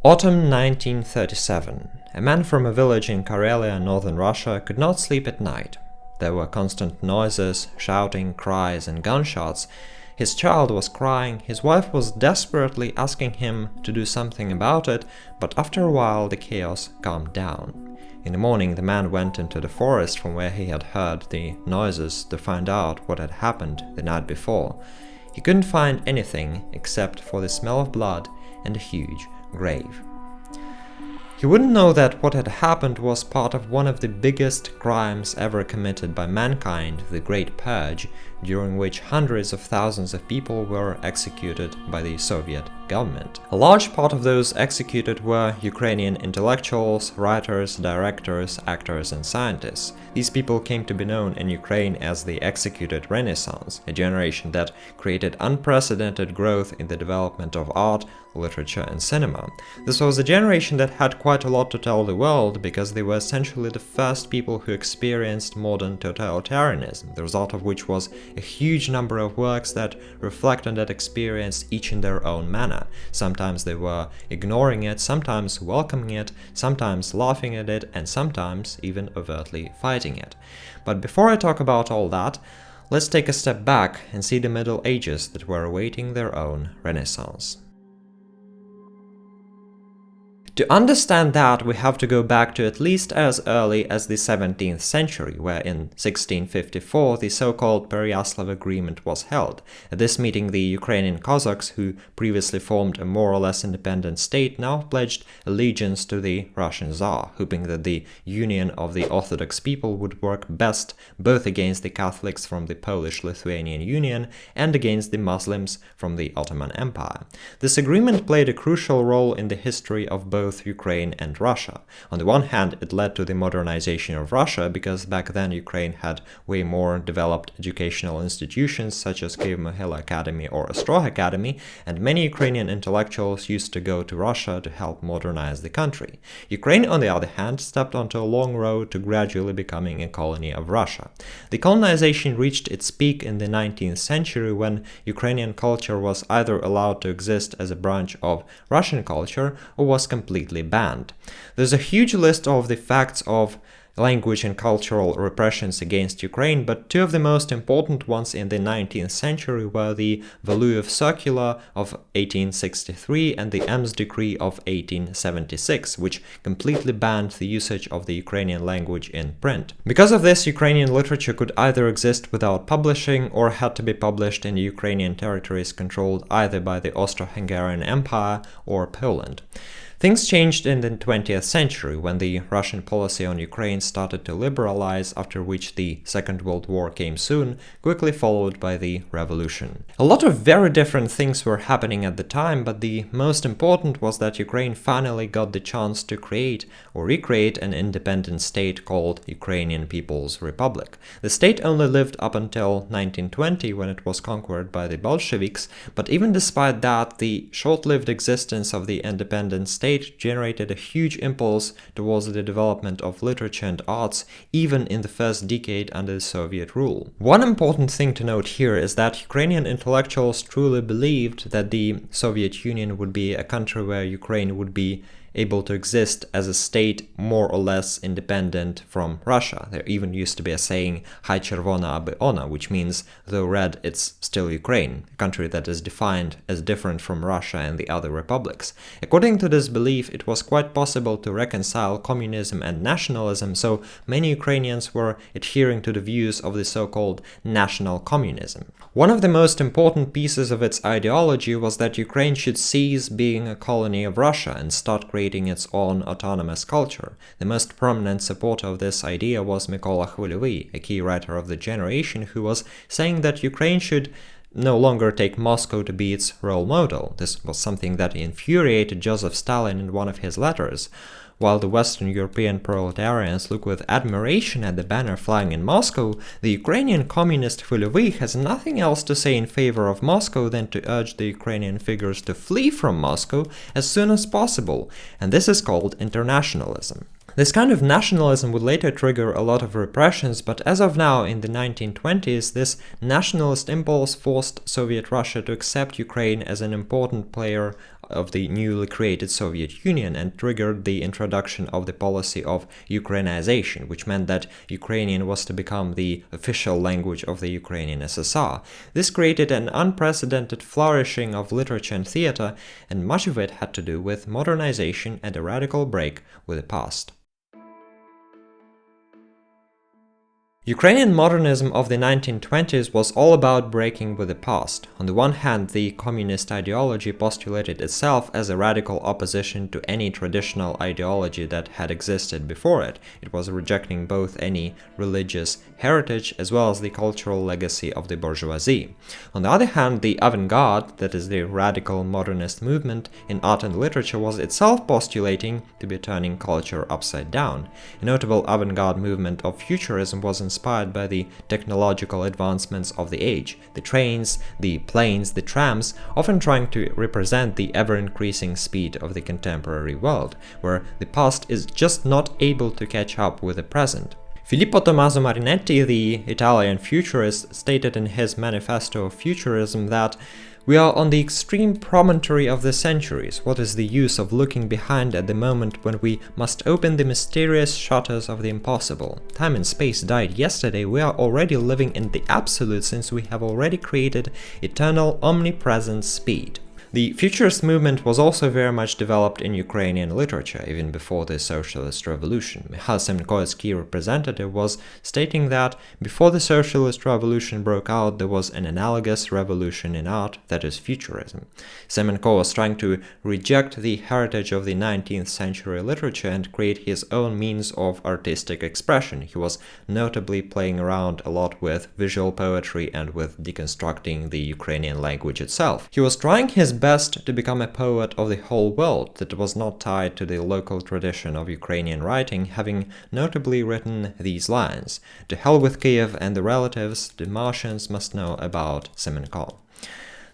Autumn 1937. A man from a village in Karelia, northern Russia, could not sleep at night. There were constant noises, shouting, cries, and gunshots. His child was crying, his wife was desperately asking him to do something about it, but after a while the chaos calmed down. In the morning the man went into the forest from where he had heard the noises to find out what had happened the night before. He couldn't find anything except for the smell of blood and a huge grave. He wouldn't know that what had happened was part of one of the biggest crimes ever committed by mankind, the Great Purge, during which hundreds of thousands of people were executed by the Soviet government. A large part of those executed were Ukrainian intellectuals, writers, directors, actors, and scientists. These people came to be known in Ukraine as the executed Renaissance, a generation that created unprecedented growth in the development of art, literature, and cinema. This was a generation that had quite a lot to tell the world because they were essentially the first people who experienced modern totalitarianism, the result of which was a huge number of works that reflect on that experience, each in their own manner. Sometimes they were ignoring it, sometimes welcoming it, sometimes laughing at it, and sometimes even overtly fighting it. But before I talk about all that, let's take a step back and see the Middle Ages that were awaiting their own Renaissance. To understand that, we have to go back to at least as early as the 17th century, where in 1654 the so-called Pereyaslav Agreement was held. At this meeting, the Ukrainian Cossacks, who previously formed a more or less independent state, now pledged allegiance to the Russian Tsar, hoping that the union of the Orthodox people would work best both against the Catholics from the Polish-Lithuanian Union and against the Muslims from the Ottoman Empire. This agreement played a crucial role in the history of both Ukraine and Russia. On the one hand, it led to the modernization of Russia because back then Ukraine had way more developed educational institutions such as Kyiv-Mohyla Academy or Ostrog Academy, and many Ukrainian intellectuals used to go to Russia to help modernize the country. Ukraine, on the other hand, stepped onto a long road to gradually becoming a colony of Russia. The colonization reached its peak in the 19th century when Ukrainian culture was either allowed to exist as a branch of Russian culture or was completely banned. There's a huge list of the facts of language and cultural repressions against Ukraine, but two of the most important ones in the 19th century were the Vasyl Circular of 1863 and the Ems Decree of 1876, which completely banned the usage of the Ukrainian language in print. Because of this, Ukrainian literature could either exist without publishing or had to be published in Ukrainian territories controlled either by the Austro-Hungarian Empire or Poland. Things changed in the 20th century when the Russian policy on Ukraine started to liberalize, after which the Second World War came soon, quickly followed by the revolution. A lot of very different things were happening at the time, but the most important was that Ukraine finally got the chance to create or recreate an independent state called Ukrainian People's Republic. The state only lived up until 1920 when it was conquered by the Bolsheviks, but even despite that, the short-lived existence of the independent state generated a huge impulse towards the development of literature and arts, even in the first decade under Soviet rule. One important thing to note here is that Ukrainian intellectuals truly believed that the Soviet Union would be a country where Ukraine would be able to exist as a state more or less independent from Russia. There even used to be a saying, "Hai Chervona aby ona," which means, though red, it's still Ukraine, a country that is defined as different from Russia and the other republics. According to this belief, it was quite possible to reconcile communism and nationalism, so many Ukrainians were adhering to the views of the so-called national communism. One of the most important pieces of its ideology was that Ukraine should cease being a colony of Russia and start creating its own autonomous culture. The most prominent supporter of this idea was Mykola Khvylyovy, a key writer of the generation, who was saying that Ukraine should no longer take Moscow to be its role model. This was something that infuriated Joseph Stalin in one of his letters. While the Western European proletarians look with admiration at the banner flying in Moscow, the Ukrainian communist Khvylyovy has nothing else to say in favor of Moscow than to urge the Ukrainian figures to flee from Moscow as soon as possible, and this is called internationalism. This kind of nationalism would later trigger a lot of repressions, but as of now, in the 1920s, this nationalist impulse forced Soviet Russia to accept Ukraine as an important player of the newly created Soviet Union and triggered the introduction of the policy of Ukrainization, which meant that Ukrainian was to become the official language of the Ukrainian SSR. This created an unprecedented flourishing of literature and theater, and much of it had to do with modernization and a radical break with the past. Ukrainian modernism of the 1920s was all about breaking with the past. On the one hand, the communist ideology postulated itself as a radical opposition to any traditional ideology that had existed before it. It was rejecting both any religious heritage as well as the cultural legacy of the bourgeoisie. On the other hand, the avant-garde, that is the radical modernist movement in art and literature, was itself postulating to be turning culture upside down. A notable avant-garde movement of futurism was inspired by the technological advancements of the age, the trains, the planes, the trams, often trying to represent the ever-increasing speed of the contemporary world, where the past is just not able to catch up with the present. Filippo Tommaso Marinetti, the Italian futurist, stated in his Manifesto of Futurism that "We are on the extreme promontory of the centuries. What is the use of looking behind at the moment when we must open the mysterious shutters of the impossible? Time and space died yesterday. We are already living in the absolute, since we have already created eternal omnipresent speed." The futurist movement was also very much developed in Ukrainian literature, even before the socialist revolution. Mikhail Semko's key representative was stating that before the socialist revolution broke out, there was an analogous revolution in art, that is futurism. Semenko was trying to reject the heritage of the 19th century literature and create his own means of artistic expression. He was notably playing around a lot with visual poetry and with deconstructing the Ukrainian language itself. He was trying his best to become a poet of the whole world that was not tied to the local tradition of Ukrainian writing, having notably written these lines: "To hell with Kiev and the relatives, the Martians must know about Semenko."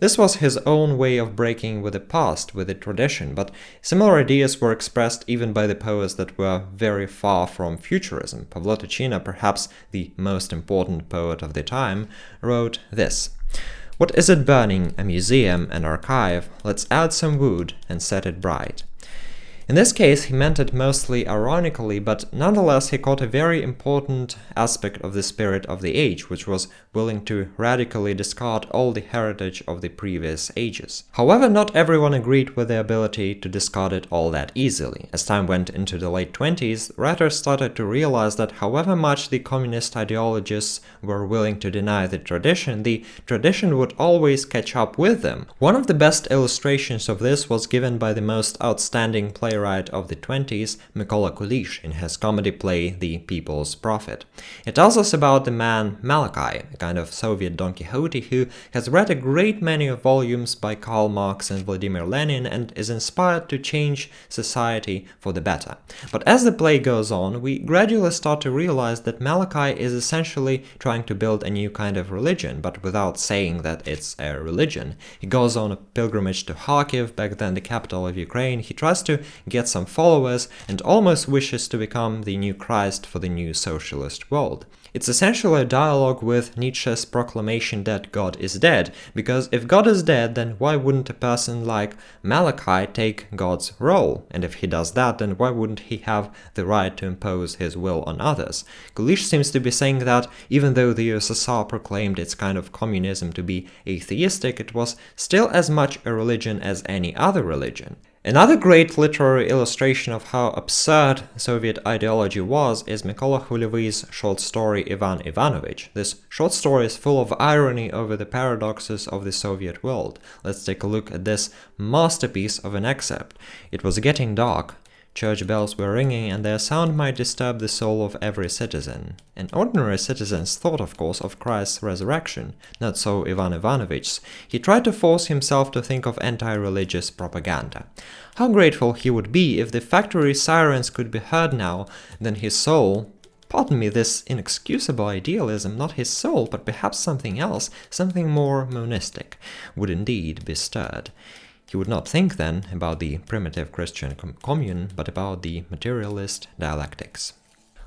This was his own way of breaking with the past, with the tradition, but similar ideas were expressed even by the poets that were very far from futurism. Pavlo Tychyna, perhaps the most important poet of the time, wrote this: "What is it burning? A museum, an archive? Let's add some wood and set it bright." In this case, he meant it mostly ironically, but nonetheless he caught a very important aspect of the spirit of the age, which was willing to radically discard all the heritage of the previous ages. However, not everyone agreed with the ability to discard it all that easily. As time went into the late 20s, writers started to realize that however much the communist ideologists were willing to deny the tradition would always catch up with them. One of the best illustrations of this was given by the most outstanding playwright of the 20s, Mykola Kulish, in his comedy play The People's Prophet. It tells us about the man Malachi, a kind of Soviet Don Quixote who has read a great many volumes by Karl Marx and Vladimir Lenin and is inspired to change society for the better. But as the play goes on, we gradually start to realize that Malachi is essentially trying to build a new kind of religion, but without saying that it's a religion. He goes on a pilgrimage to Kharkiv, back then the capital of Ukraine. He tries to get some followers and almost wishes to become the new Christ for the new socialist world. It's essentially a dialogue with Nietzsche's proclamation that God is dead, because if God is dead, then why wouldn't a person like Malachi take God's role? And if he does that, then why wouldn't he have the right to impose his will on others? Kulish seems to be saying that even though the USSR proclaimed its kind of communism to be atheistic, it was still as much a religion as any other religion. Another great literary illustration of how absurd Soviet ideology was is Mykola Hulevuy's short story Ivan Ivanovich. This short story is full of irony over the paradoxes of the Soviet world. Let's take a look at this masterpiece of an excerpt. It was getting dark. Church bells were ringing, and their sound might disturb the soul of every citizen. And ordinary citizens thought, of course, of Christ's resurrection. Not so Ivan Ivanovich's. He tried to force himself to think of anti-religious propaganda. How grateful he would be if the factory sirens could be heard now, then his soul, pardon me this inexcusable idealism, not his soul, but perhaps something else, something more monistic, would indeed be stirred. He would not think then about the primitive Christian commune, but about the materialist dialectics.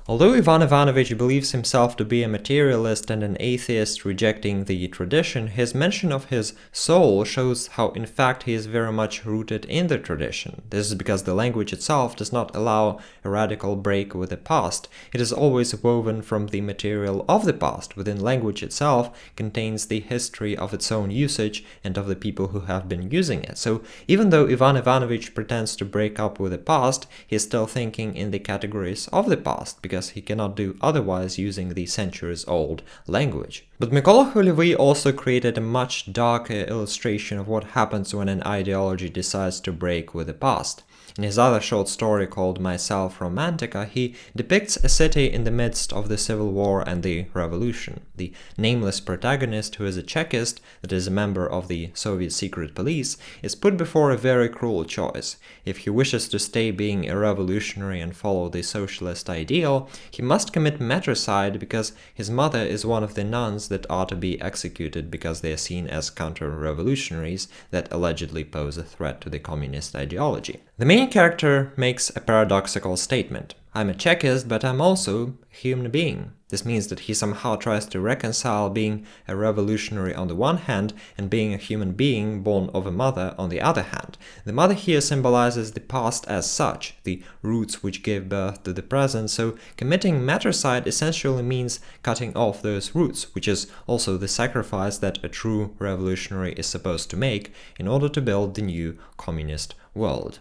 Although Ivan Ivanovich believes himself to be a materialist and an atheist rejecting the tradition, his mention of his soul shows how in fact he is very much rooted in the tradition. This is because the language itself does not allow a radical break with the past. It is always woven from the material of the past. Within language itself contains the history of its own usage and of the people who have been using it. So even though Ivan Ivanovich pretends to break up with the past, he is still thinking in the categories of the past, because he cannot do otherwise using the centuries-old language. But Mykola Hulevy also created a much darker illustration of what happens when an ideology decides to break with the past. In his other short story called Myself Romantica, he depicts a city in the midst of the civil war and the revolution. The nameless protagonist, who is a Chekist, that is a member of the Soviet secret police, is put before a very cruel choice. If he wishes to stay being a revolutionary and follow the socialist ideal, he must commit matricide because his mother is one of the nuns that are to be executed because they are seen as counter-revolutionaries that allegedly pose a threat to the communist ideology. The main character makes a paradoxical statement. I'm a Chekist, but I'm also a human being. This means that he somehow tries to reconcile being a revolutionary on the one hand and being a human being born of a mother on the other hand. The mother here symbolizes the past as such, the roots which gave birth to the present, so committing matricide essentially means cutting off those roots, which is also the sacrifice that a true revolutionary is supposed to make in order to build the new communist world.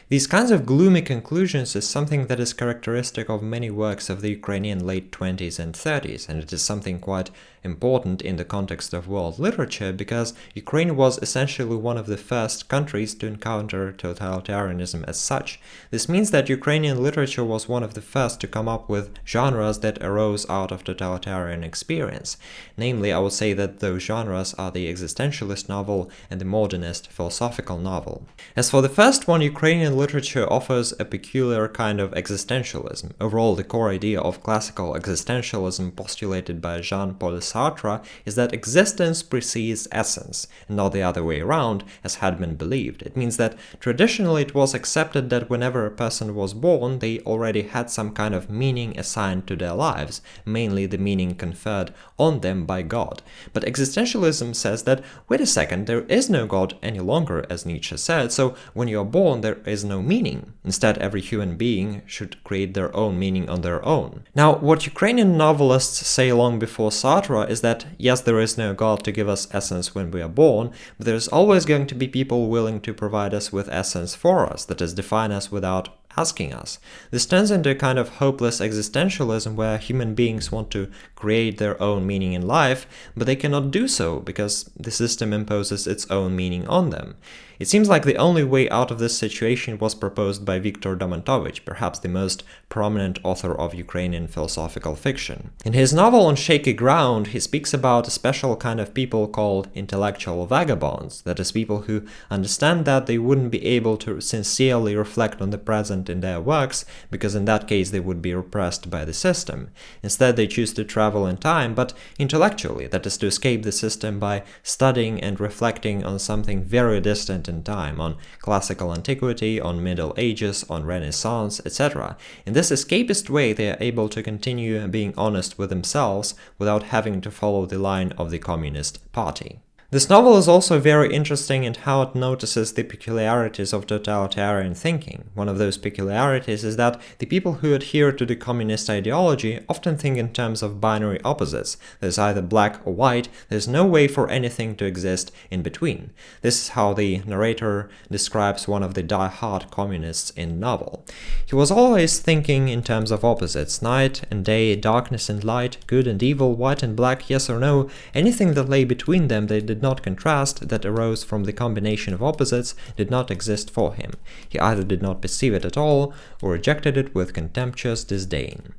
These kinds of gloomy conclusions is something that is characteristic of many works of the Ukrainian late 20s and 30s, and it is something quite important in the context of world literature because Ukraine was essentially one of the first countries to encounter totalitarianism as such. This means that Ukrainian literature was one of the first to come up with genres that arose out of totalitarian experience. Namely, I would say that those genres are the existentialist novel and the modernist philosophical novel. As for the first one, Ukrainian literature offers a peculiar kind of existentialism. Overall, the core idea of classical existentialism postulated by Jean-Paul Sartre is that existence precedes essence, and not the other way around, as had been believed. It means that traditionally it was accepted that whenever a person was born, they already had some kind of meaning assigned to their lives, mainly the meaning conferred on them by God. But existentialism says that, wait a second, there is no God any longer, as Nietzsche said, so when you are born there is no meaning. Instead, every human being should create their own meaning on their own. Now, what Ukrainian novelists say long before Sartre is that, yes, there is no God to give us essence when we are born, but there's always going to be people willing to provide us with essence for us, that is, define us without asking us. This turns into a kind of hopeless existentialism where human beings want to create their own meaning in life, but they cannot do so because the system imposes its own meaning on them. It seems like the only way out of this situation was proposed by Viktor Domontovich, perhaps the most prominent author of Ukrainian philosophical fiction. In his novel On Shaky Ground, he speaks about a special kind of people called intellectual vagabonds, that is, people who understand that they wouldn't be able to sincerely reflect on the present in their works, because in that case they would be repressed by the system. Instead, they choose to travel in time, but intellectually, that is, to escape the system by studying and reflecting on something very distant in time, on classical antiquity, on Middle Ages, on Renaissance, etc. In this escapist way, they are able to continue being honest with themselves without having to follow the line of the Communist Party. This novel is also very interesting in how it notices the peculiarities of totalitarian thinking. One of those peculiarities is that the people who adhere to the communist ideology often think in terms of binary opposites. There's either black or white, there's no way for anything to exist in between. This is how the narrator describes one of the die-hard communists in the novel. He was always thinking in terms of opposites, night and day, darkness and light, good and evil, white and black, yes or no. Anything that lay between them they did not contrast, that arose from the combination of opposites, did not exist for him. He either did not perceive it at all, or rejected it with contemptuous disdain.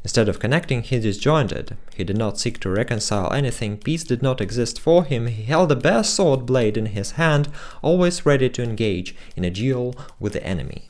Instead of connecting, he disjointed. He did not seek to reconcile anything, peace did not exist for him, he held a bare sword blade in his hand, always ready to engage in a duel with the enemy.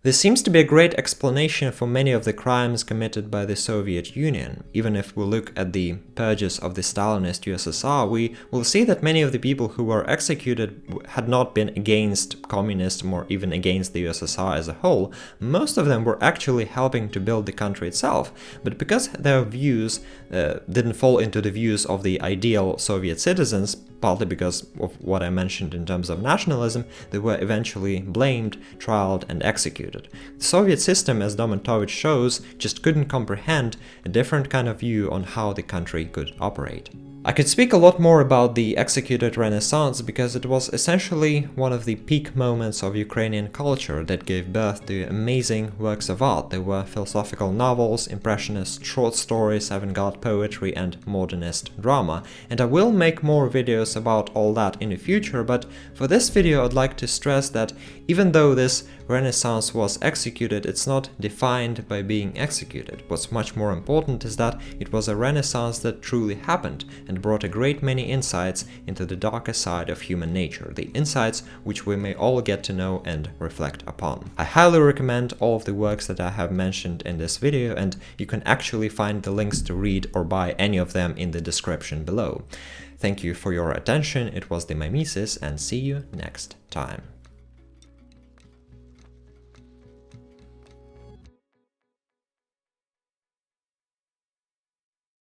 This seems to be a great explanation for many of the crimes committed by the Soviet Union. Even if we look at the purges of the Stalinist USSR, we will see that many of the people who were executed had not been against communism or even against the USSR as a whole. Most of them were actually helping to build the country itself, but because their views didn't fall into the views of the ideal Soviet citizens, partly because of what I mentioned in terms of nationalism, they were eventually blamed, trialed, and executed. The Soviet system, as Domontovich shows, just couldn't comprehend a different kind of view on how the country could operate. I could speak a lot more about the executed Renaissance because it was essentially one of the peak moments of Ukrainian culture that gave birth to amazing works of art. There were philosophical novels, impressionist short stories, avant-garde poetry, and modernist drama. And I will make more videos about all that in the future, but for this video I'd like to stress that even though this Renaissance was executed, it's not defined by being executed. What's much more important is that it was a Renaissance that truly happened and brought a great many insights into the darker side of human nature, the insights which we may all get to know and reflect upon. I highly recommend all of the works that I have mentioned in this video, and you can actually find the links to read or buy any of them in the description below. Thank you for your attention, it was the Mimesis, and see you next time.